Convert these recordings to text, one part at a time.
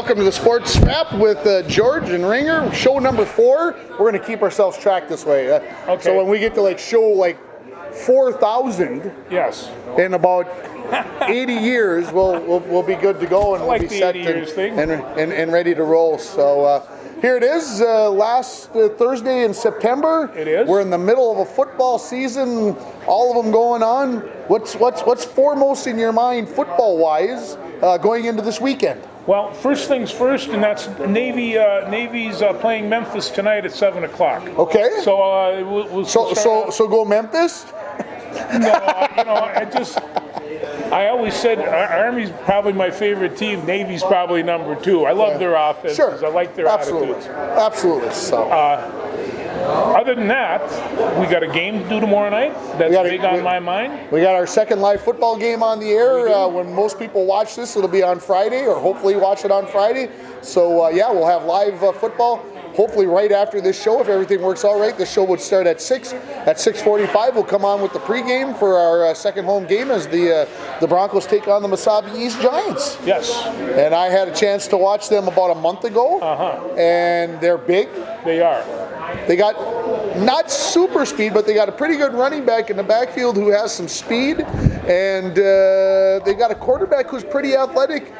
Welcome to the Sports Wrap with George and Ringer, show number 4. We're going to keep ourselves tracked this way. Okay. So when we get to like show 4,000 Yes. in about 80 years, we'll be good to go and we'll be set and ready to roll. So here it is, last Thursday in September. It is. We're in the middle of a football season, all of them going on. What's foremost in your mind football-wise going into this weekend? Well, first things first, and that's Navy's playing Memphis tonight at 7 o'clock. Okay. So we'll So go Memphis? No, I always said Army's probably my favorite team. Navy's probably number 2. I love their offenses. Sure. I like their attitudes. Absolutely. So. Other than that, we got a game to do tomorrow night. That's big on my mind. We got our second live football game on the air. When most people watch this, it'll be on Friday, or hopefully watch it on Friday. So yeah, we'll have live football. Hopefully right after this show, if everything works all right. The show would start at 6. At 6:45, we'll come on with the pregame for our second home game as the Broncos take on the Mesabi East Giants. Yes. And I had a chance to watch them about a month ago. And they're big. They are. They got not super speed, but they got a pretty good running back in the backfield who has some speed. And they got a quarterback who's pretty athletic.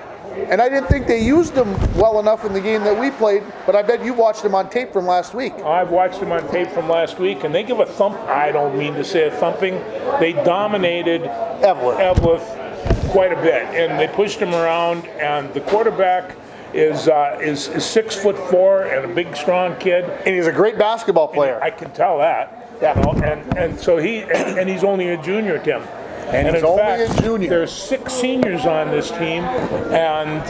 And I didn't think they used him well enough in the game that we played, but I bet you watched him on tape from last week. I've watched them on tape from last week, and they give a thump. I don't mean to say a thumping. They dominated Eveleth quite a bit, and they pushed him around. And the quarterback is 6'4" and a big, strong kid. And he's a great basketball player. I can tell that. Yeah. You know, and so he's only a junior, Tim. And he's only a junior. There's 6 seniors on this team, and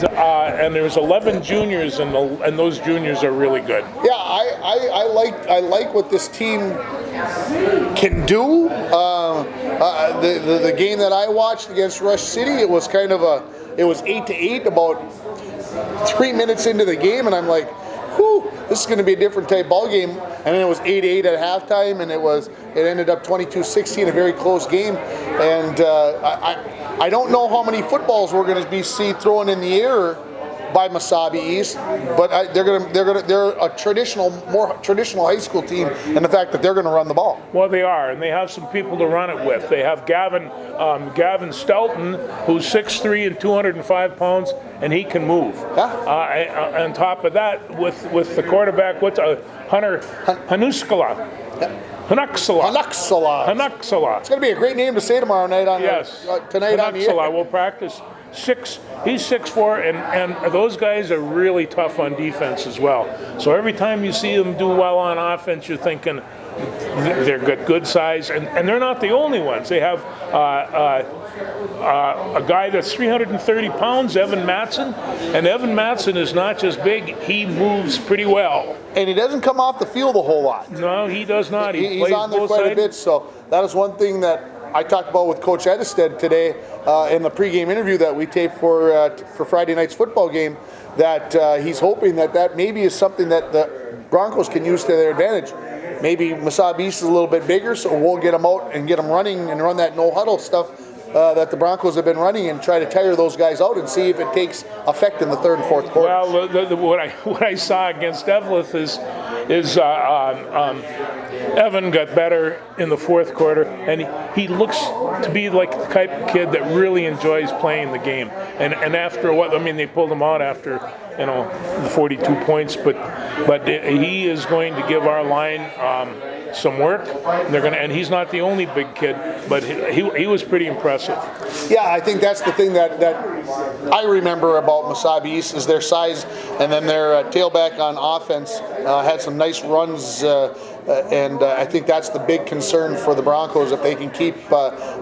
there's 11 juniors, and those juniors are really good. Yeah, I like what this team can do. The game that I watched against Rush City, it was 8-8 about 3 minutes into the game, and I'm like, whew, this is going to be a different type ball game. And then it was 8-8 at halftime, and it ended up 22-16, a very close game. And I don't know how many footballs we're going to be thrown in the air by Mesabi East, but they're a more traditional high school team, and the fact that they're going to run the ball. Well, they are, and they have some people to run it with. They have Gavin Stelton, who's 6'3" and 205 pounds, and he can move. Yeah. On top of that, with the quarterback, Hunter Hanuskala. Yeah. Hanuksala. It's going to be a great name to say tomorrow night tonight on the air. We'll practice. He's 6'4", and those guys are really tough on defense as well. So every time you see them do well on offense, you're thinking they're good size, and they're not the only ones. They have a guy that's 330 pounds, Evan Matson, and Evan Matson is not just big, he moves pretty well. And he doesn't come off the field a whole lot. No, he does not. He's on there quite a bit, so that is one thing that I talked about with Coach Edestead today in the pregame interview that we taped for Friday night's football game, that he's hoping that maybe is something that the Broncos can use to their advantage. Maybe Mesabi East is a little bit bigger, so we'll get them out and get them running and run that no-huddle stuff that the Broncos have been running and try to tire those guys out and see if it takes effect in the third and fourth quarter. Well, what I saw against Eveleth is Evan got better in the fourth quarter, and he looks to be like the type of kid that really enjoys playing the game. And after what, I mean, they pulled him out after the 42 points, but he is going to give our line some work. And he's not the only big kid, but he was pretty impressive. Yeah, I think that's the thing that I remember about Mesabi East is their size, and then their tailback on offense had some nice runs, and I think that's the big concern for the Broncos, if they can keep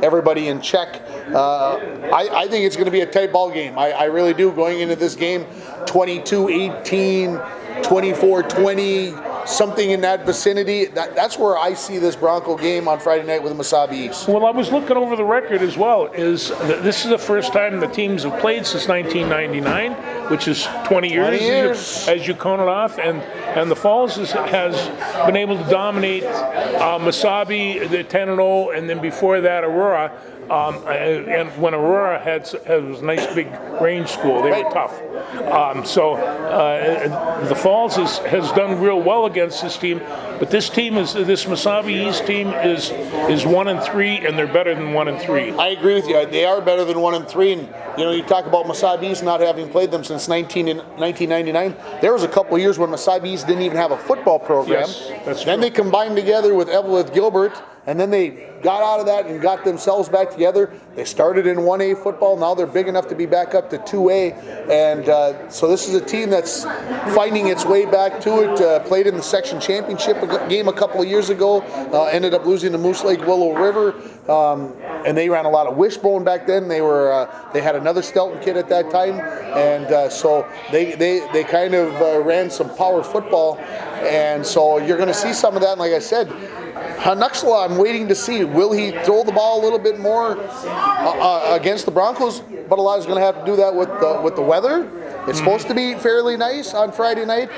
everybody in check. I think it's going to be a tight ball game. I really do, going into this game, 22-18, 24-20, something in that vicinity. That's where I see this Bronco game on Friday night with Mesabi East. Well, I was looking over the record as well. This is the first time the teams have played since 1999, which is 20 years. As you count it off, and the Falls has been able to dominate Mesabi, the 10-0, and then before that Aurora. and when Aurora was a nice big range school, they were tough. The Falls has done real well against this team, but this Mesabi East team is 1-3, and they're better than 1-3. I agree with you. They are better than 1-3, and you talk about Mesabi East not having played them since 1999. There was a couple of years when Mesabi East didn't even have a football program. Yes, that's true. Then they combined together with Evelyn Gilbert, and then they got out of that and got themselves back together. They started in 1A football. Now they're big enough to be back up to 2A. And so this is a team that's finding its way back to it. Played in the section championship game a couple of years ago. Ended up losing to Moose Lake Willow River. And they ran a lot of wishbone back then. They had another Stelton kid at that time. And so they kind of ran some power football. And so you're going to see some of that. And like I said, Nuxala, I'm waiting to see. Will he throw the ball a little bit more against the Broncos? But a lot is going to have to do that with the weather. It's supposed to be fairly nice on Friday night.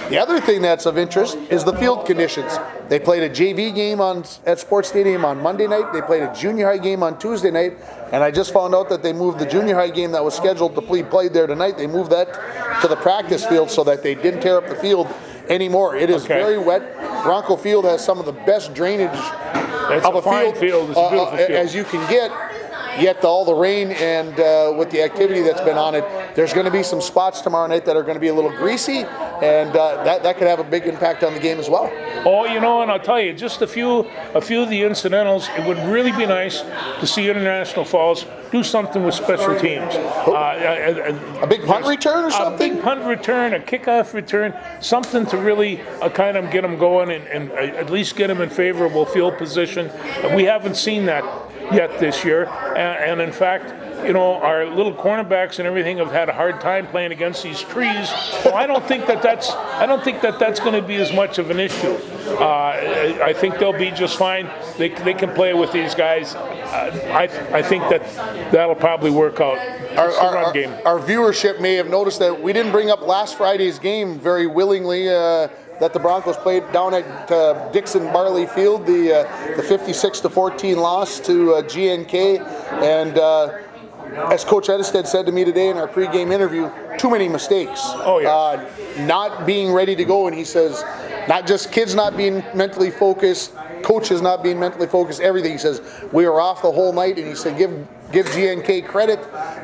The other thing that's of interest is the field conditions. They played a JV game at Sports Stadium on Monday night. They played a junior high game on Tuesday night. And I just found out that they moved the junior high game that was scheduled to be played there tonight. They moved that to the practice field so that they didn't tear up the field anymore. It is very wet. Bronco Field has some of the best drainage of a field, It's a beautiful field as you can get. Yet all the rain and with the activity that's been on it, there's going to be some spots tomorrow night that are going to be a little greasy, and that could have a big impact on the game as well. Oh, and I'll tell you, just a few of the incidentals. It would really be nice to see International Falls do something with special teams. A big punt return or something? A big punt return, a kickoff return, something to really kind of get them going and at least get them in favorable field position. We haven't seen that yet this year, and in fact, our little cornerbacks and everything have had a hard time playing against these trees. So I don't think that's going to be as much of an issue. I think they'll be just fine. They can play with these guys. I think that'll probably work out. Our viewership may have noticed that we didn't bring up last Friday's game very willingly. That the Broncos played down at Dixon Barley Field, the 56-14 loss to GNK, and as Coach Edestead said to me today in our pregame interview, too many mistakes. Oh yeah. Not being ready to go, and he says, not just kids not being mentally focused, coaches not being mentally focused, everything. He says we were off the whole night, and he said give GNK credit.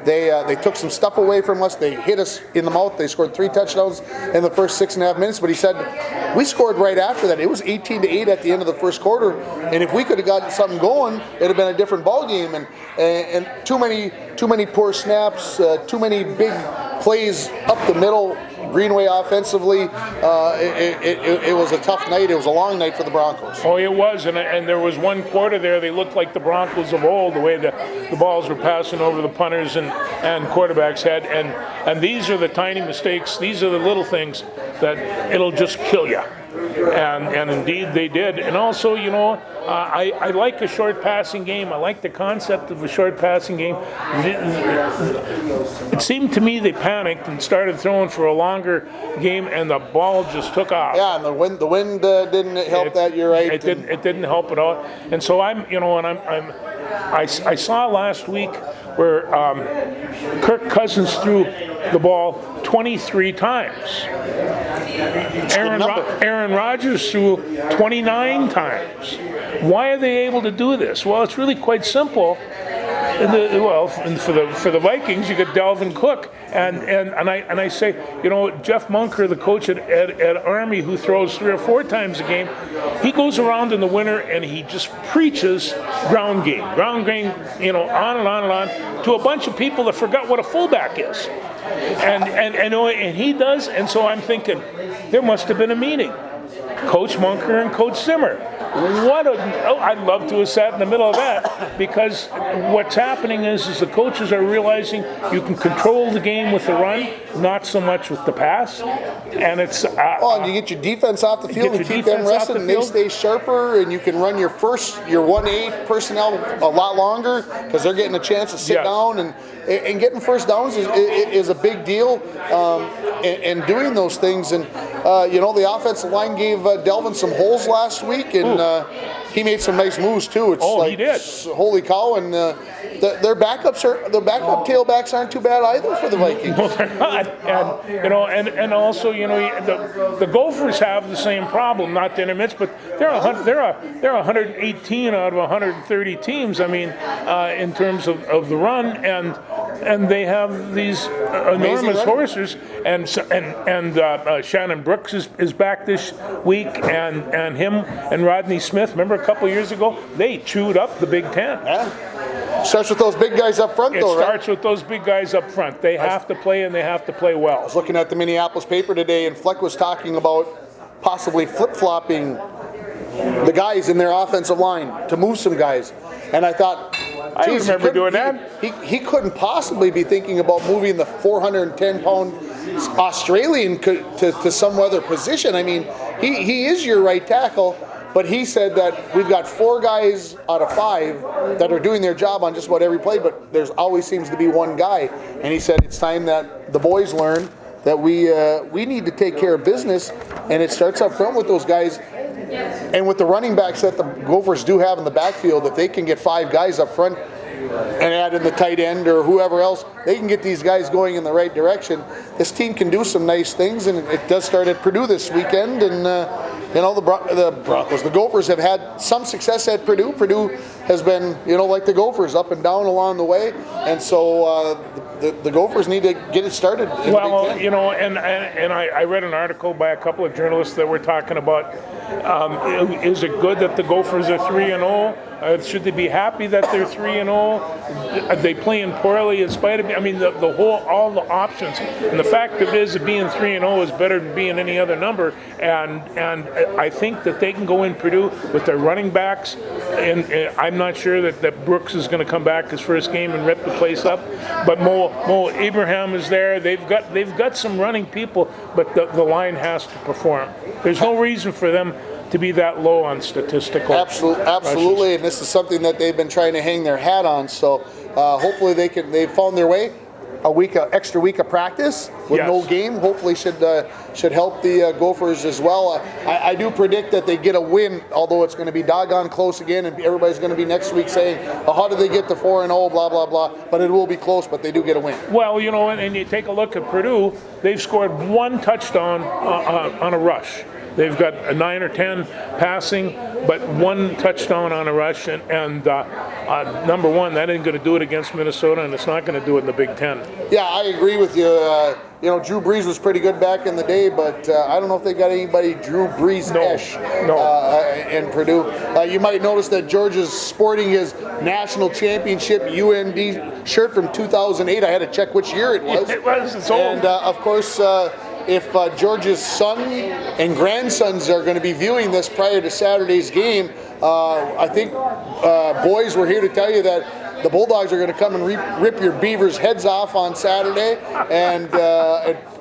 They took some stuff away from us. They hit us in the mouth. They scored 3 touchdowns in the first 6.5 minutes. But he said we scored right after that. It was 18-8 at the end of the first quarter. And if we could have gotten something going, it'd have been a different ball game. And too many poor snaps, too many big plays up the middle. Greenway offensively, it was a tough night. It was a long night for the Broncos. Oh, it was, and there was one quarter there. They looked like the Broncos of old, the way the balls were passing over the punters and quarterbacks' head. And these are the tiny mistakes. These are the little things that it'll just kill you. And indeed they did. And also, I like a short passing game. I like the concept of a short passing game. It seemed to me they panicked and started throwing for a longer game, and the ball just took off. Yeah, and the wind didn't help that. You're right. It didn't help at all. And so I saw last week where Kirk Cousins threw the ball 23 times. Aaron Rodgers threw 29 times. Why are they able to do this? Well, it's really quite simple. For the Vikings, you got Dalvin Cook, and I say, Jeff Munker, the coach at Army, who throws 3 or 4 times a game, he goes around in the winter and he just preaches ground game, on and on and on, to a bunch of people that forgot what a fullback is, and he does, and so I'm thinking, there must have been a meeting, Coach Munker and Coach Zimmer. I'd love to have sat in the middle of that, because what's happening is the coaches are realizing you can control the game with the run, not so much with the pass, and it's and you get your defense off the field and keep them rested, and they stay sharper, and you can run your 1A personnel a lot longer because they're getting a chance to sit down, and getting first downs is a big deal, and doing those things. And the offensive line gave Delvin some holes last week, and he made some nice moves too. It's he did. Holy cow! And their backup tailbacks aren't too bad either for the Vikings. No, they're not. And also, the Gophers have the same problem, not to intermix, but they're 118 out of 130 teams. I mean, in terms of the run, and they have these enormous horses, and Shannon Brooks is back this week, and him and Rodney Smith. Remember a couple years ago, they chewed up the Big Ten. Yeah. Starts with those big guys up front, though, right? It starts with those big guys up front. They have to play, and they have to play well. I was looking at the Minneapolis paper today, and Fleck was talking about possibly flip-flopping the guys in their offensive line to move some guys. And I thought, I remember doing that. He couldn't possibly be thinking about moving the 410-pound Australian to some other position. I mean, he is your right tackle. But he said that we've got 4 guys out of 5 that are doing their job on just about every play, but there's always seems to be one guy. And he said it's time that the boys learn that we need to take care of business, and it starts up front with those guys. And with the running backs that the Gophers do have in the backfield, if they can get 5 guys up front and add in the tight end or whoever else, they can get these guys going in the right direction. This team can do some nice things, and it does start at Purdue this weekend. And the Broncos, the Gophers have had some success at Purdue. Purdue has been, like the Gophers, up and down along the way. And so the Gophers need to get it started. Well, and I read an article by a couple of journalists that were talking about, is it good that the Gophers are 3-0? Should they be happy that they're 3-0? Are they playing poorly in spite of? I mean, all the options, and the fact of it is that being 3-0 is better than being any other number. And I think that they can go in Purdue with their running backs, and I'm not sure that Brooks is going to come back his first game and rip the place up. But Mo Abraham is there. They've got some running people, but the line has to perform. There's no reason for them to be that low on statistical. Absolutely, and this is something that they've been trying to hang their hat on. So hopefully they've found their way. Extra week of practice with no game hopefully should help the Gophers as well. I do predict that they get a win, although it's going to be doggone close again, and everybody's going to be next week saying, how did they get to 4-0, blah, blah, blah. But it will be close, but they do get a win. Well, and you take a look at Purdue, they've scored 1 touchdown on a rush. They've got a 9 or 10 passing, but 1 touchdown on a rush. And number one, that ain't going to do it against Minnesota, and it's not going to do it in the Big Ten. Yeah, I agree with you. Drew Brees was pretty good back in the day, but I don't know if they got anybody Drew Brees-ish in Purdue. You might notice that George is sporting his national championship UND shirt from 2008. I had to check which year it was. It was. It's old. And, of course, if George's son and grandsons are going to be viewing this prior to Saturday's game, I think, boys, we're here to tell you that the Bulldogs are going to come and rip your Beavers' heads off on Saturday and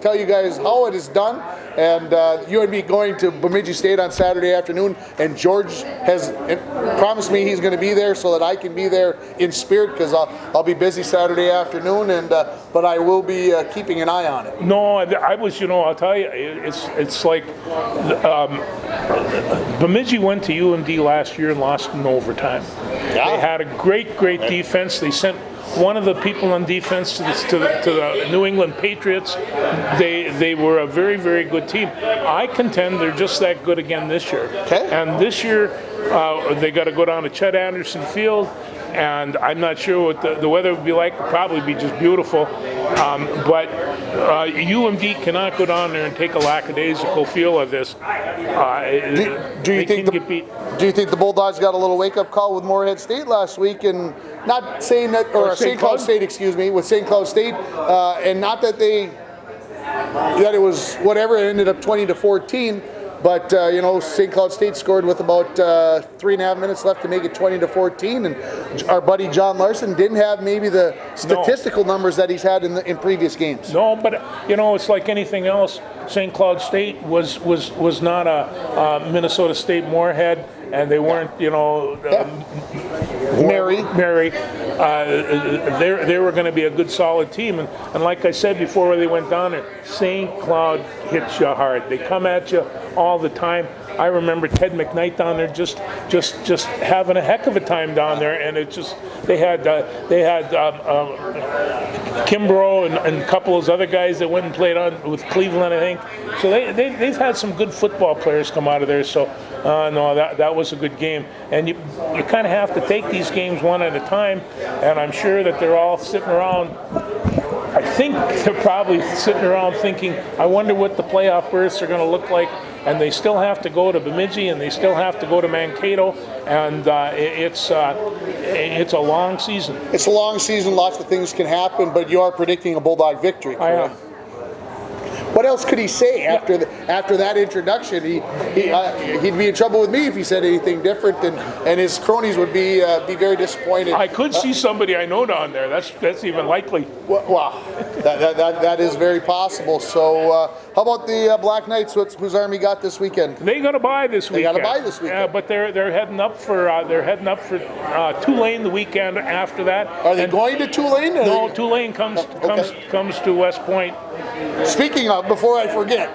tell you guys how it is done. And UNB going to Bemidji State on Saturday afternoon, and George has promised me he's going to be there so that I can be there in spirit, because I'll be busy Saturday afternoon, and but I will be keeping an eye on it. No, I was, I'll tell you, it's like Bemidji went to UND last year and lost in overtime. Yeah. They had a great defense. They sent one of the people on defense to the New England Patriots. They were a very, very good team. I contend they're just that good again this year. Okay. And this year they got to go down to Chet Anderson Field, and I'm not sure what the weather would be like. It'd probably be just beautiful. But UMD cannot go down there and take a lackadaisical feel of this. Do you think the Bulldogs got a little wake-up call with Moorhead State last week, and not saying that, or St. Cloud State, with St. Cloud State, and not that that it was whatever, it ended up 20-14. But, St. Cloud State scored with about 3.5 minutes left to make it 20-14. And our buddy John Larson didn't have maybe the statistical numbers that he's had in previous games. No, but, it's like anything else. St. Cloud State was not a Minnesota State Moorhead, and they weren't, Mary. They were going to be a good, solid team. And like I said before, when they went down there, St. Cloud hits you hard. They come at you all the time. I remember Ted McKnight down there just having a heck of a time down there, and it just they had Kimbrough and a couple of those other guys that went and played on with Cleveland, I think. So they've had some good football players come out of there. So no, that was a good game. And you kind of have to take these games one at a time. And I'm sure that they're all sitting around. I think they're probably sitting around thinking, I wonder what the playoff berths are going to look like. And they still have to go to Bemidji, and they still have to go to Mankato, and it's a long season. It's a long season. Lots of things can happen, but you are predicting a Bulldog victory. Correct? I am. What else could he say after that introduction? He'd be in trouble with me if he said anything different, and his cronies would be very disappointed. I could see somebody I know down there. That's even likely. Well, that is very possible. So, how about the Black Knights? Whose Army got this weekend? They got a bye this weekend. They got a bye this weekend. But they're heading up for Tulane the weekend after that. Are they going to Tulane? No, Tulane comes to West Point. Speaking of, before I forget,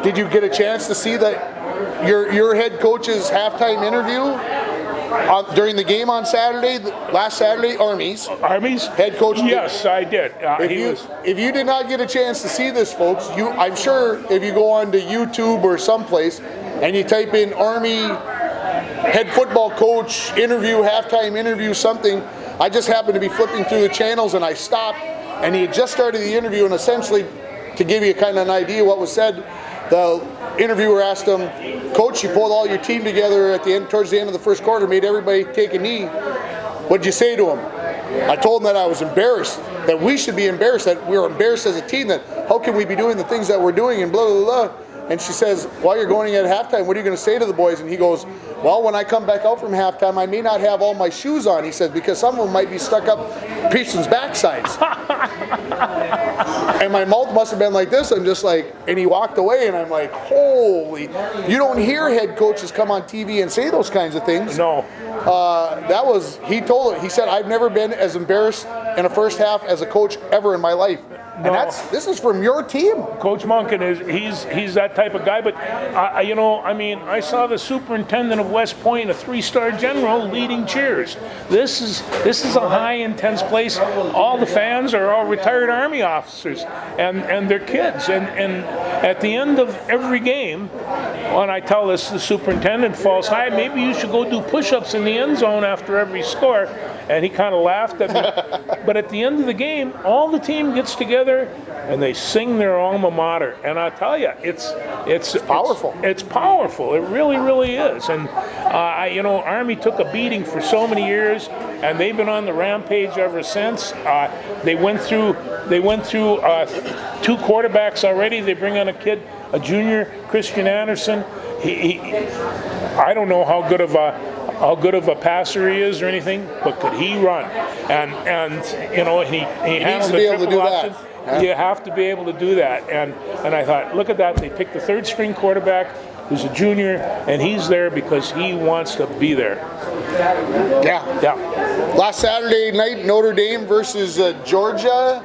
did you get a chance to see that your head coach's halftime interview during the game on Saturday, last Saturday? Army's head coach. Yes, I did. If you did not get a chance to see this, folks, I'm sure if you go on to YouTube or someplace and you type in Army head football coach interview, halftime interview, something. I just happened to be flipping through the channels and I stopped, and he had just started the interview, and essentially, to give you kind of an idea what was said, the interviewer asked him, Coach, you pulled all your team together at the end, towards the end of the first quarter, made everybody take a knee. What did you say to him? I told him that I was embarrassed, that we should be embarrassed, that we were embarrassed as a team, that how can we be doing the things that we're doing, and blah, blah, blah. And she says, while you're going at halftime, what are you going to say to the boys? And he goes, well, when I come back out from halftime, I may not have all my shoes on, he says, because some of them might be stuck up patients' backsides. And my mouth must have been like this. I'm just like, and he walked away, and I'm like, holy, you don't hear head coaches come on TV and say those kinds of things. No. He said, I've never been as embarrassed in a first half as a coach ever in my life. No. And this is from your team. Coach Monken he's that type of guy. But I saw the superintendent of West Point, a 3-star general, leading cheers. This is a high intense place. All the fans are all retired Army officers and their kids. And at the end of every game, when I tell the superintendent falls high, maybe you should go do push-ups in the end zone after every score. And he kind of laughed at me. But at the end of the game, all the team gets together and they sing their alma mater. And I tell you, it's powerful. It's powerful. It really, really is. And Army took a beating for so many years, and they've been on the rampage ever since. They went through 2 quarterbacks already. They bring on a junior, Christian Anderson. I don't know how good of a passer he is or anything, but could he run? And he handled the triple option. Yeah. You have to be able to do that. And I thought, look at that. They picked the 3rd-string quarterback who's a junior, and he's there because he wants to be there. Yeah. Last Saturday night, Notre Dame versus Georgia.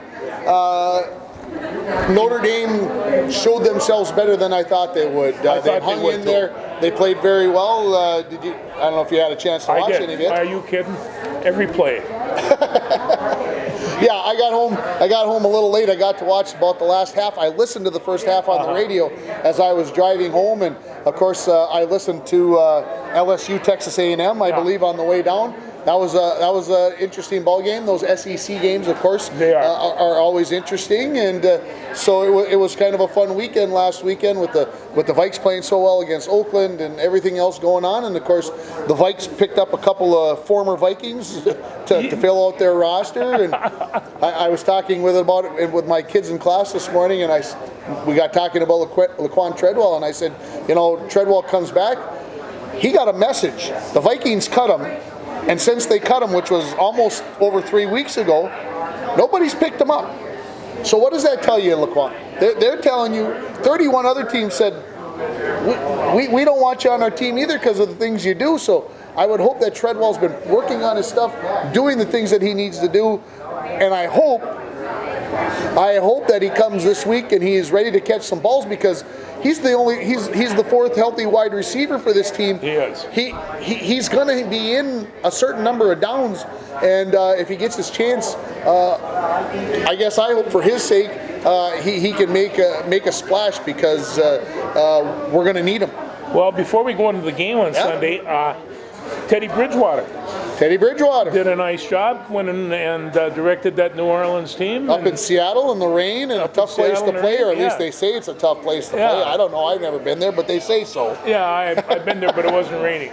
Notre Dame showed themselves better than I thought they would. They hung in there. They played very well. I don't know if you had a chance to watch any of it. Are you kidding? Every play. Yeah, I got home a little late. I got to watch about the last half. I listened to the first half on the radio as I was driving home, and of course I listened to LSU Texas A&M, I believe, on the way down. That was an interesting ball game. Those SEC games, of course, are always interesting, and so it was kind of a fun weekend last weekend with the Vikes playing so well against Oakland and everything else going on. And of course, the Vikes picked up a couple of former Vikings to fill out their roster. And I was talking about it with my kids in class this morning, and we got talking about Laquan Treadwell, and I said, Treadwell comes back. He got a message. The Vikings cut him. And since they cut him, which was almost over 3 weeks ago, nobody's picked him up. So what does that tell you, Laquan? They're telling you 31 other teams said, we don't want you on our team either because of the things you do. So I would hope that Treadwell's been working on his stuff, doing the things that he needs to do. And I hope that he comes this week and he is ready to catch some balls, because he's the fourth healthy wide receiver for this team. He is. He's going to be in a certain number of downs, and if he gets his chance, I guess I hope for his sake he can make a splash, because we're going to need him. Well, before we go into the game on Sunday, Teddy Bridgewater did a nice job, went in and directed that New Orleans team. Up in Seattle in the rain, and a tough place to play, or at least they say it's a tough place to play. I don't know, I've never been there, but they say so. Yeah, I've been there, but it wasn't raining.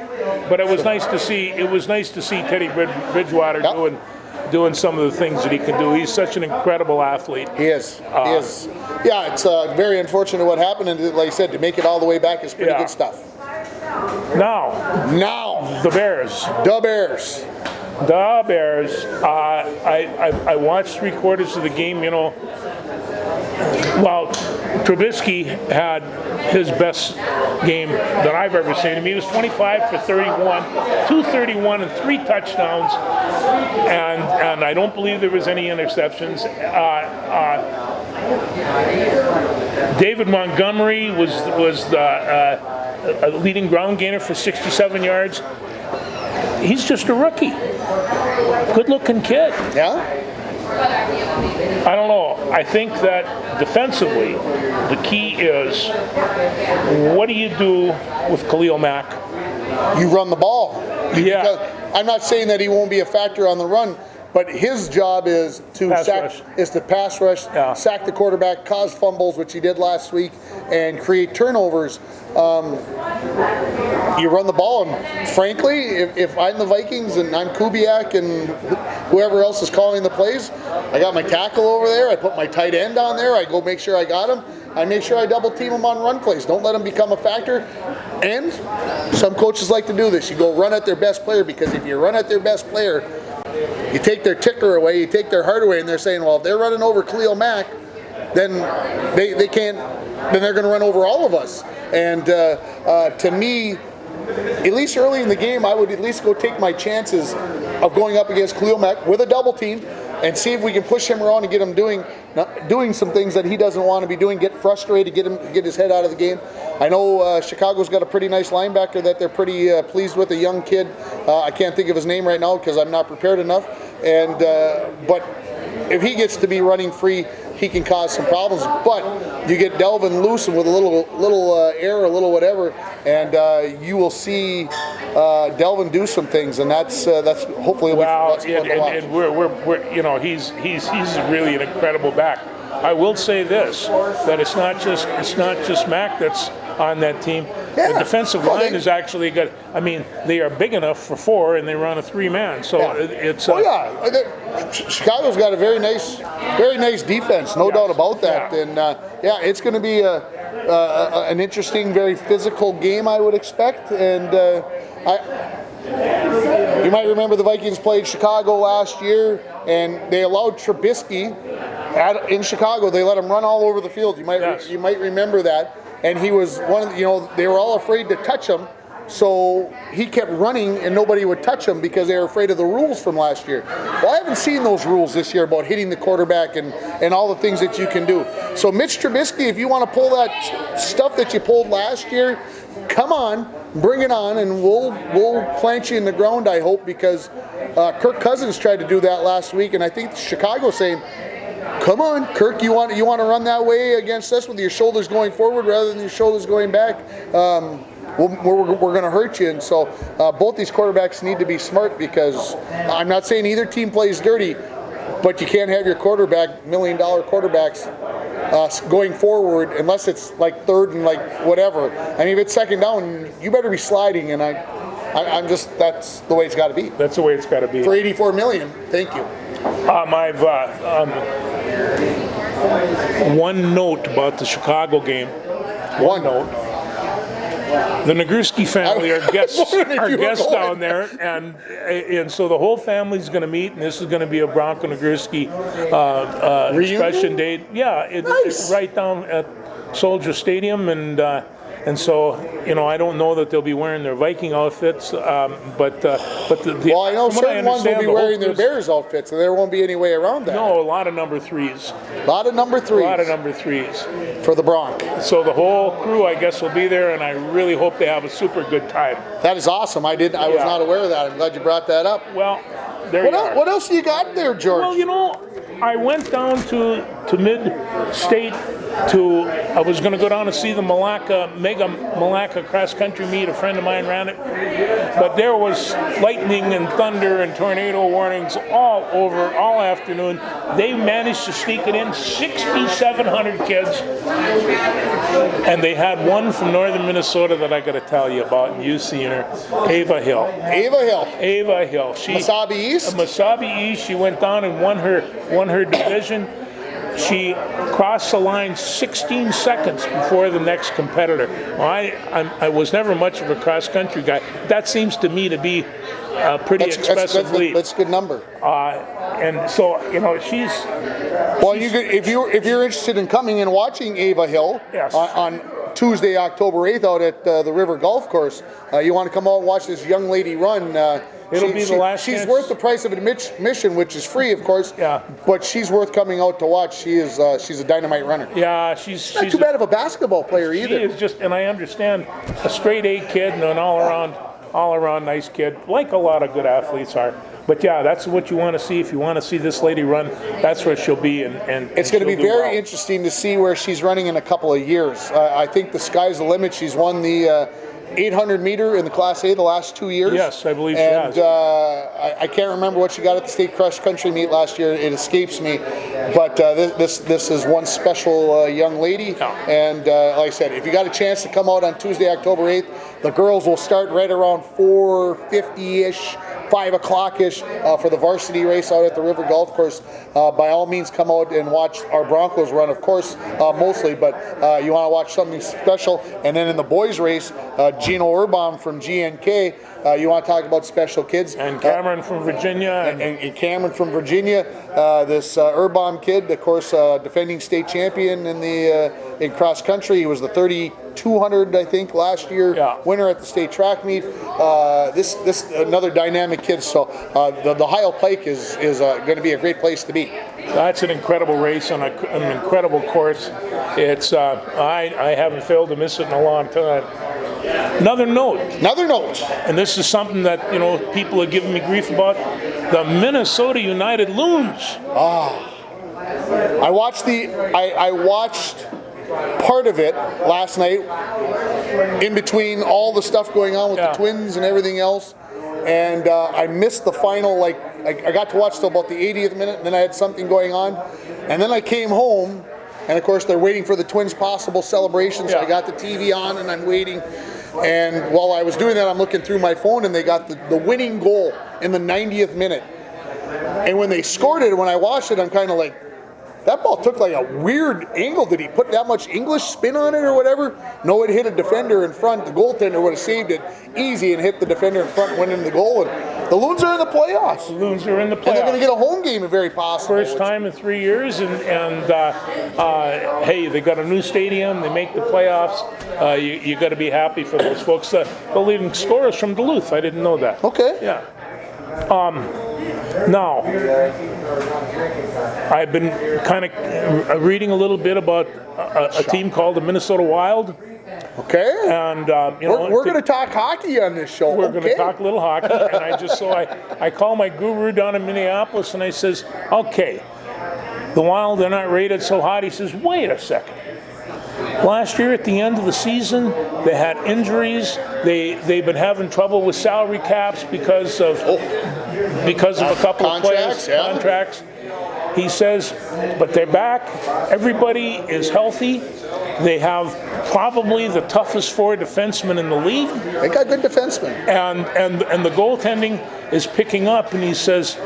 But it was nice to see. It was nice to see Teddy Bridgewater doing some of the things that he can do. He's such an incredible athlete. He is. He is. Yeah, it's very unfortunate what happened, and like I said, to make it all the way back is pretty good stuff. Now, the Bears. I watched 3/4 of the game. You know, well, Trubisky had his best game that I've ever seen him. He was 25 for 31, 231 and 3 touchdowns, and I don't believe there was any interceptions. David Montgomery was a leading ground gainer for 67 yards. He's just a rookie. Good-looking kid. Yeah? I don't know. I think that defensively, the key is, what do you do with Khalil Mack? You run the ball. Yeah. Because I'm not saying that he won't be a factor on the run, but his job is to pass rush, sack the quarterback, cause fumbles, which he did last week, and create turnovers. You run the ball, and frankly, if I'm the Vikings and I'm Kubiak and whoever else is calling the plays, I got my tackle over there, I put my tight end on there, I go make sure I got him, I make sure I double team him on run plays. Don't let him become a factor. And some coaches like to do this. You go run at their best player, because if you run at their best player, you take their ticker away, you take their heart away, and they're saying, well, if they're running over Khalil Mack, then they can't, then they're going to run over all of us. And to me, at least early in the game, I would at least go take my chances of going up against Khalil Mack with a double team and see if we can push him around and get him doing some things that he doesn't want to be doing, get frustrated, get his head out of the game. I know Chicago's got a pretty nice linebacker that they're pretty pleased with, a young kid. I can't think of his name right now because I'm not prepared enough. And but if he gets to be running free, he can cause some problems. But you get Delvin loose and with a little air, a little whatever, and you will see Delvin do some things, and that's hopefully well, fun to watch. And we're you know, he's really an incredible back. I will say this, that it's not just Mack that's on that team. Yeah. The defensive line is actually good. I mean, they are big enough for 4, and they run a 3-man. So it's. Chicago's got a very nice defense, no doubt about that. Yeah. And it's going to be an interesting, very physical game, I would expect. And you might remember the Vikings played Chicago last year, and they allowed Trubisky in Chicago. They let him run all over the field. You might remember that. And he was one of the, they were all afraid to touch him, so he kept running and nobody would touch him because they were afraid of the rules from last year. Well, I haven't seen those rules this year about hitting the quarterback and all the things that you can do. So Mitch Trubisky, if you want to pull that stuff that you pulled last year, come on, bring it on, and we'll plant you in the ground, I hope, because Kirk Cousins tried to do that last week, and I think Chicago's saying, come on, Kirk, you want to run that way against us with your shoulders going forward rather than your shoulders going back? We're going to hurt you. And so both these quarterbacks need to be smart, because I'm not saying either team plays dirty, but you can't have your $1 million quarterbacks going forward unless it's like third and like whatever. I mean, if it's second down, you better be sliding, and I'm just, that's the way it's got to be. That's the way it's got to be. For $84 million, thank you. I've one note about the Chicago game. One note. The Nagurski family are guests down there, and so the whole family's going to meet, and this is going to be a Bronco Nagurski expression date. Yeah, nice. right down at Soldier Stadium, and and so I don't know that they'll be wearing their Viking outfits, but well, I know certain ones will be wearing their Bears outfits, and there won't be any way around that. No, a lot of number 3s. A lot of number 3s. A lot of number 3s for the Bronc. So the whole crew, I guess, will be there, and I really hope they have a super good time. That is awesome. I was not aware of that. I'm glad you brought that up. Well, there you are. What else you got there, George? Well, I went down to Mid-State I was going to go down and see the Mega Malacca cross-country meet. A friend of mine ran it. But there was lightning and thunder and tornado warnings all over, all afternoon. They managed to sneak it in, 6,700 kids. And they had one from northern Minnesota that I got to tell you about, and you've seen her, Ava Hill. Ava Hill. Mesabi East? Mesabi East. She went down and won her division. She crossed the line 16 seconds before the next competitor. Well, I was never much of a cross-country guy. That seems to me to be a pretty expressive lead. That's a good number. And so, she's... Well, if you're interested in coming and watching Ava Hill on Tuesday, October 8th out at the River Golf Course, you want to come out and watch this young lady run. It'll be the last She's chance. worth the price of admission, which is free, of course. Yeah. But she's worth coming out to watch. She's a dynamite runner. Yeah, she's not too bad of a basketball player either. She is just, and I understand, a straight A kid and an all around nice kid, like a lot of good athletes are. But yeah, that's what you want to see. If you want to see this lady run, that's where she'll be. And it's going to be very interesting to see where she's running in a couple of years. I think the sky's the limit. She's won the 800 meter in the Class A the last 2 years. Yes, I believe she has. And I can't remember what she got at the state cross country meet last year. It escapes me. But this is one special young lady. Yeah. And like I said, if you got a chance to come out on Tuesday, October 8th, the girls will start right around 4:50-ish. 5 o'clock-ish for the varsity race out at the River Golf Course. By all means, come out and watch our Broncos run, of course, mostly, but you want to watch something special. And then in the boys race, Gino Urban from GNK, you want to talk about special kids. And Cameron from Virginia. And Cameron from Virginia, this Urban kid, of course, defending state champion in cross country. He was the 3,200, I think, last year winner at the state track meet. This another dynamic kid. So the Heil Pike is going to be a great place to be. That's an incredible race on an incredible course. It's I haven't failed to miss it in a long time. Another note, and this is something that people are giving me grief about: the Minnesota United Loons. I watched part of it last night, in between all the stuff going on with the Twins and everything else, and I missed the final. I got to watch till about the 80th minute, and then I had something going on, and then I came home, and of course they're waiting for the Twins' possible celebration, so I got the TV on and I'm waiting. And while I was doing that, I'm looking through my phone, and they got the winning goal in the 90th minute. And when they scored it, when I watched it, I'm kind of like, that ball took like a weird angle. Did he put that much English spin on it or whatever? No, it hit a defender in front. The goaltender would have saved it easy and hit the defender in front and went into the goal. And the Loons are in the playoffs. The Loons are in the playoffs. And they're going to get a home game, very possible. First time in 3 years, and hey, they got a new stadium. They make the playoffs. You got to be happy for those folks. The leading scorers from Duluth. I didn't know that. Okay. Yeah. Now, I've been kind of reading a little bit about a team called the Minnesota Wild. Okay. And we're going to talk hockey on this show. We're going to talk a little hockey, and I call my guru down in Minneapolis, and I says, okay, the Wild, they're not rated so hot. He says, wait a second. Last year at the end of the season, they had injuries. They've been having trouble with salary caps because of a couple of players' contracts. He says, but they're back. Everybody is healthy. They have probably the toughest 4 defensemen in the league. They got good defensemen. And the goaltending is picking up, and he says,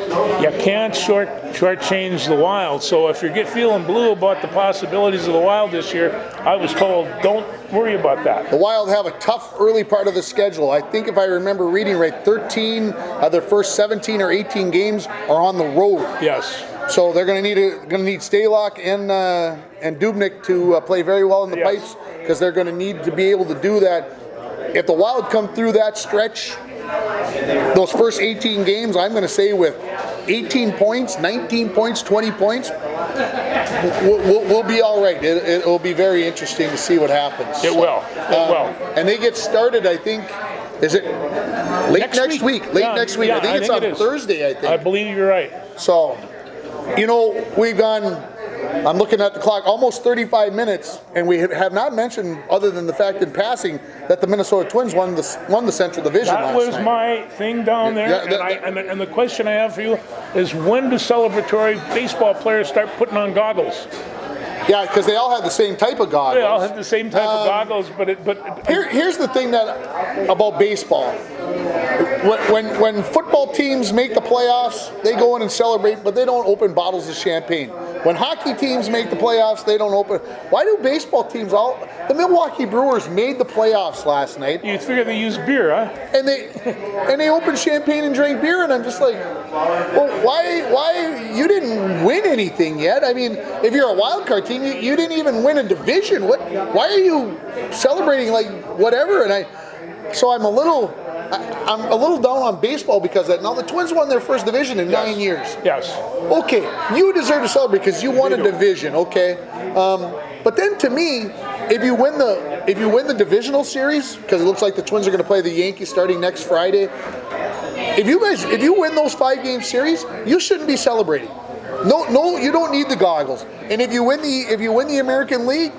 you can't shortchange the Wild. So if you're feeling blue about the possibilities of the Wild this year, I was told, don't worry about that. The Wild have a tough early part of the schedule. I think if I remember reading right, 13 of their first 17 or 18 games are on the road. Yes. So they're going to need Stalock and Dubnyk to play very well in the pipes, because they're going to need to be able to do that. If the Wild come through that stretch, those first 18 games, I'm going to say with 18 points, 19 points, 20 points, we'll be all right. It'll be very interesting to see what happens. It will. And they get started, I think, is it late next week? Late next week. Yeah, I think it's on Thursday, I think. I believe you're right. So, we've gone, I'm looking at the clock, almost 35 minutes, and we have not mentioned, other than the fact in passing, that the Minnesota Twins won the Central Division last night. That was my thing down there, and the question I have for you is, when do celebratory baseball players start putting on goggles? Yeah, because they all have the same type of goggles. They all have the same type of goggles, but here's the thing about baseball. When football teams make the playoffs, they go in and celebrate, but they don't open bottles of champagne. When hockey teams make the playoffs, they don't open. Why do baseball teams the Milwaukee Brewers made the playoffs last night? You figure they use beer, huh? And they opened champagne and drank beer, and I'm just like, well, why you didn't win anything yet? I mean, if you're a wild card team, you didn't even win a division. Why are you celebrating like whatever? So I'm a little down on baseball because now the Twins won their first division in 9 years. Yes. Okay, you deserve to celebrate because you won a division. Okay, but then to me, if you win the divisional series, because it looks like the Twins are going to play the Yankees starting next Friday. If you win those 5-game series, you shouldn't be celebrating. No, you don't need the goggles. And if you win the American League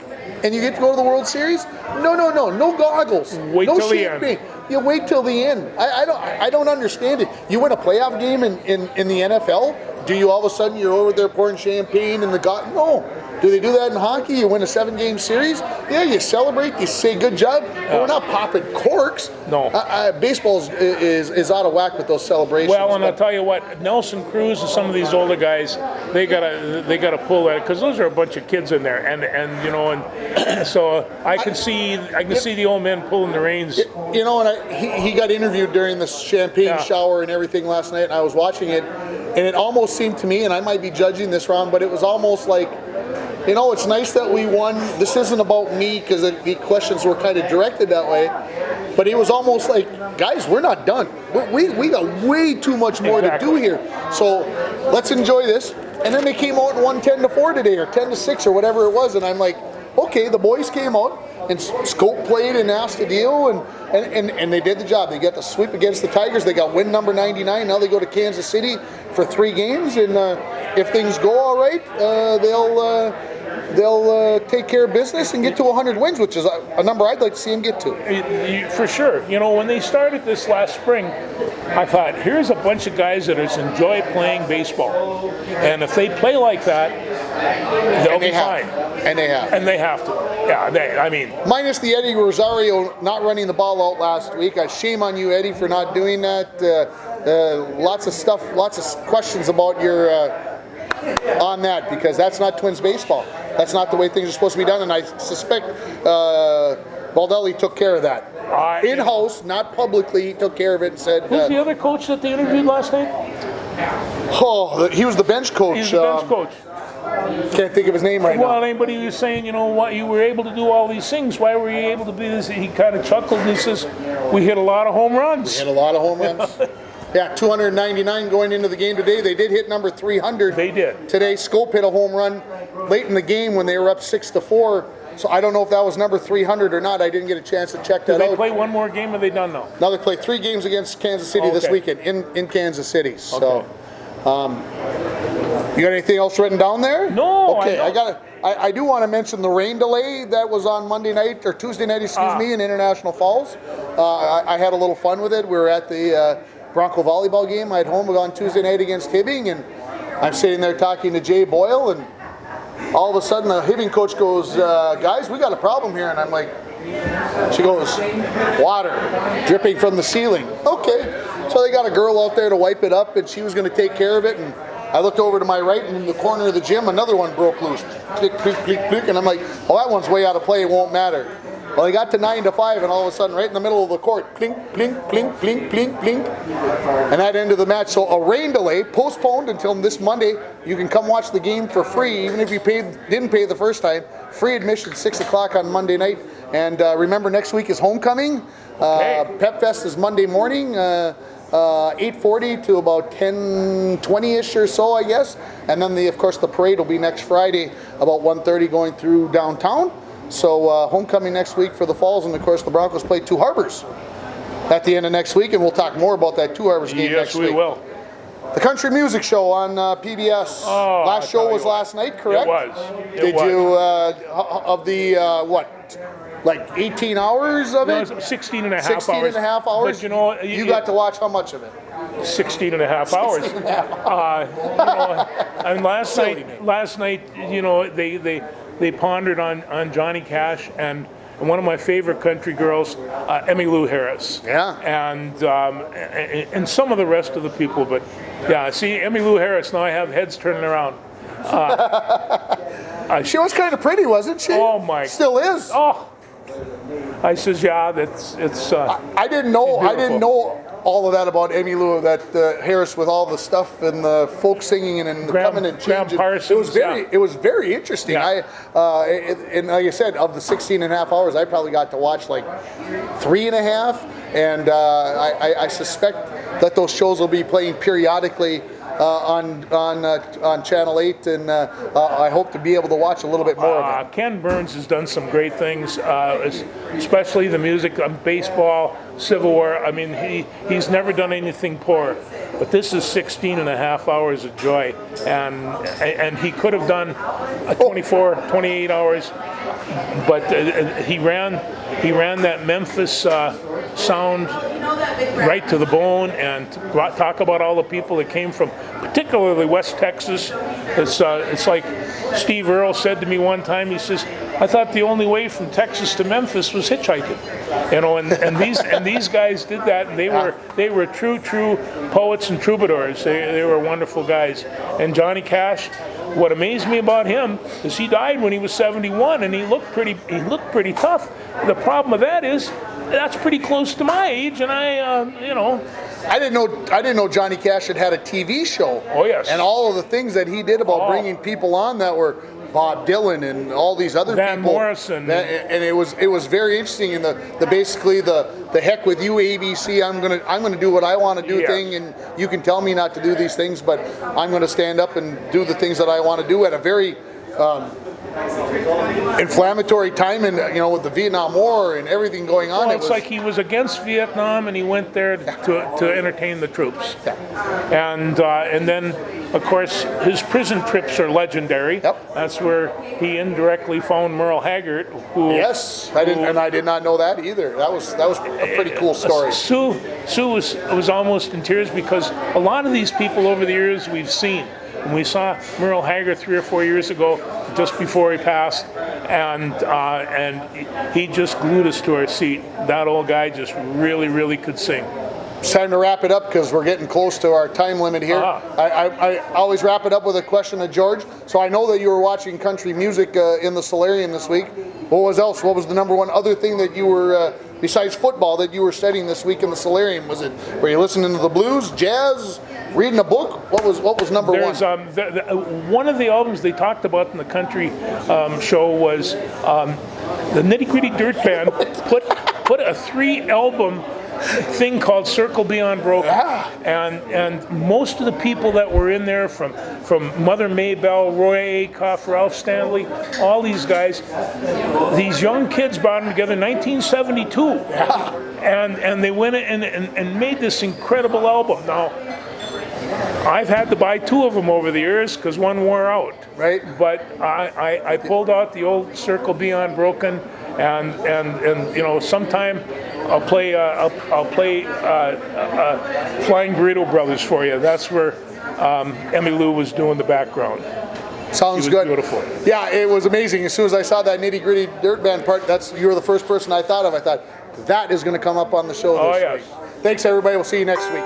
and you get to go to the World Series, no goggles, wait no till champagne. The end. You wait till the end. I don't understand it. You win a playoff game in the NFL, do you all of a sudden you're over there pouring champagne and No. Do they do that in hockey? You win a 7-game series? Yeah, you celebrate, you say good job, but we're not popping corks. No. Baseball is out of whack with those celebrations. Well, and I'll tell you what, Nelson Cruz and some of these older guys, they gotta pull that, because those are a bunch of kids in there, and so I can see the old men pulling the reins. And he got interviewed during the champagne shower and everything last night, and I was watching it, and it almost seemed to me, and I might be judging this wrong, but it was almost like, it's nice that we won. This isn't about me, because the questions were kind of directed that way. But it was almost like, guys, we're not done. We got way too much more to do here. So let's enjoy this. And then they came out and won 10-4 today, or 10-6, or whatever it was. And I'm like, okay, the boys came out, and Scope played and asked to deal, and they did the job. They got the sweep against the Tigers. They got win number 99. Now they go to Kansas City for 3 games, and if things go all right, they'll take care of business and get to 100 wins, which is a number I'd like to see them get to. For sure. When they started this last spring, I thought, here's a bunch of guys that enjoy playing baseball. And if they play like that, they'll be fine. And they have. And they have to. Yeah, minus the Eddie Rosario not running the ball out last week. Shame on you, Eddie, for not doing that. Lots of questions about your on that, because that's not Twins baseball. That's not the way things are supposed to be done, and I suspect Baldelli took care of that. In-house, not publicly, he took care of it and said... Who's the other coach that they interviewed last night? Oh, he was the bench coach. He's the bench coach. Can't think of his name right now. Well, anybody was saying, what, you were able to do all these things. Why were you able to do this? He kind of chuckled and he says, we hit a lot of home runs. We hit a lot of home runs. Yeah, 299 going into the game today. They did hit number 300. They did. Today, Scope hit a home run late in the game when they were up 6-4. So I don't know if that was number 300 or not. I didn't get a chance to check that out. Did they play one more game, or are they done now? Now they play 3 games against Kansas City this weekend in Kansas City. So, you got anything else written down there? No. Okay, I do want to mention the rain delay that was on Monday night, or Tuesday night, in International Falls. I had a little fun with it. We were at the Bronco volleyball game at home on Tuesday night against Hibbing, and I'm sitting there talking to Jay Boyle, and all of a sudden the Hibbing coach goes, guys, we got a problem here. And I'm like, she goes, water dripping from the ceiling. Okay, so they got a girl out there to wipe it up, and she was going to take care of it. And I looked over to my right, and in the corner of the gym, another one broke loose. Click, click, click, click, and I'm like, oh, that one's way out of play, it won't matter. Well, they got to 9 to 5, and all of a sudden, right in the middle of the court, plink, plink, plink, plink, plink, plink, and that ended the match. So a rain delay, postponed until this Monday. You can come watch the game for free, even if you didn't pay the first time. Free admission, 6 o'clock on Monday night. And remember, next week is homecoming. Pep Fest is Monday morning. 8:40 to about 10:20ish or so, I guess, and then of course the parade will be next Friday about 1:30 going through downtown. So homecoming next week for the Falls, and of course the Broncos play Two Harbors at the end of next week, and we'll talk more about that Two Harbors game next week. Yes, we will. The Country Music Show on PBS. Last show was last night, correct? It was. Did you of the what? Like 18 hours of it? No, 16 and a half 16 hours. and a half hours? But you know, you got to watch how much of it? 16 and a half hours. You know, and last night, you know, they pondered on Johnny Cash and one of my favorite country girls, Emmylou Harris. Yeah. And some of the rest of the people, but yeah, see, Emmylou Harris, now I have heads turning around. She was kind of pretty, wasn't she? Oh my! Still is. Oh, I says, yeah, it's. I didn't know. I didn't know all of that about Emmylou. That Harris with all the stuff and the folk singing and coming and changing. Parsons, it was very interesting. Yeah. And like I said, of the 16 and a half hours, I probably got to watch like 3.5, and I suspect that those shows will be playing periodically on Channel 8, and I hope to be able to watch a little bit more of it. Ken Burns has done some great things, especially the music on baseball, Civil War. I mean, he's never done anything poor, but this is 16 and a half hours of joy, and he could have done 24, 28 hours, but he ran that Memphis sound right to the bone, and talk about all the people that came from particularly West Texas. It's like Steve Earle said to me one time, he says, I thought the only way from Texas to Memphis was hitchhiking. You know, and these guys did that, and they were true poets and troubadours. They were wonderful guys. And Johnny Cash, what amazed me about him is he died when he was 71, and he looked pretty tough. The problem with that is that's pretty close to my age, and I didn't know Johnny Cash had a TV show. Oh yes. And all of the things that he did about bringing people on that were Bob Dylan and all these other Van people. Morrison. And it was very interesting in the basically the heck with you ABC, I'm gonna do what I want to do thing, and you can tell me not to do these things, but I'm gonna stand up and do the things that I want to do at a very inflammatory time, and with the Vietnam War and everything going on. Well, it's like he was against Vietnam, and he went there to entertain the troops. And then, of course, his prison trips are legendary. Yep. That's where he indirectly found Merle Haggard. I did not know that either. That was a pretty cool story. Sue was almost in tears, because a lot of these people over the years we've seen. And we saw Merle Haggard 3 or 4 years ago, just before he passed, and he just glued us to our seat. That old guy just really could sing. It's time to wrap it up, because we're getting close to our time limit here. I always wrap it up with a question to George. So I know that you were watching country music in the Solarium this week. What was the number one other thing that you were, besides football, that you were studying this week in the Solarium? Were you listening to the blues, jazz, reading a book? What was number one? One of the albums they talked about in the country show was the Nitty Gritty Dirt Band put a 3-album thing called Circle Beyond Broken, and most of the people that were in there, from Mother Maybelle, Roy Acuff, Ralph Stanley, all these guys, these young kids brought them together in 1972, and they went and made this incredible album. Now, I've had to buy 2 of them over the years because one wore out. Right. But I pulled out the old Circle Beyond Broken, and sometime I'll play Flying Burrito Brothers for you. That's where Emmylou was doing the background. Sounds good. Beautiful. Yeah, it was amazing. As soon as I saw that Nitty Gritty Dirt Band part, you were the first person I thought of. I thought that is going to come up on the show this week. Thanks, everybody. We'll see you next week.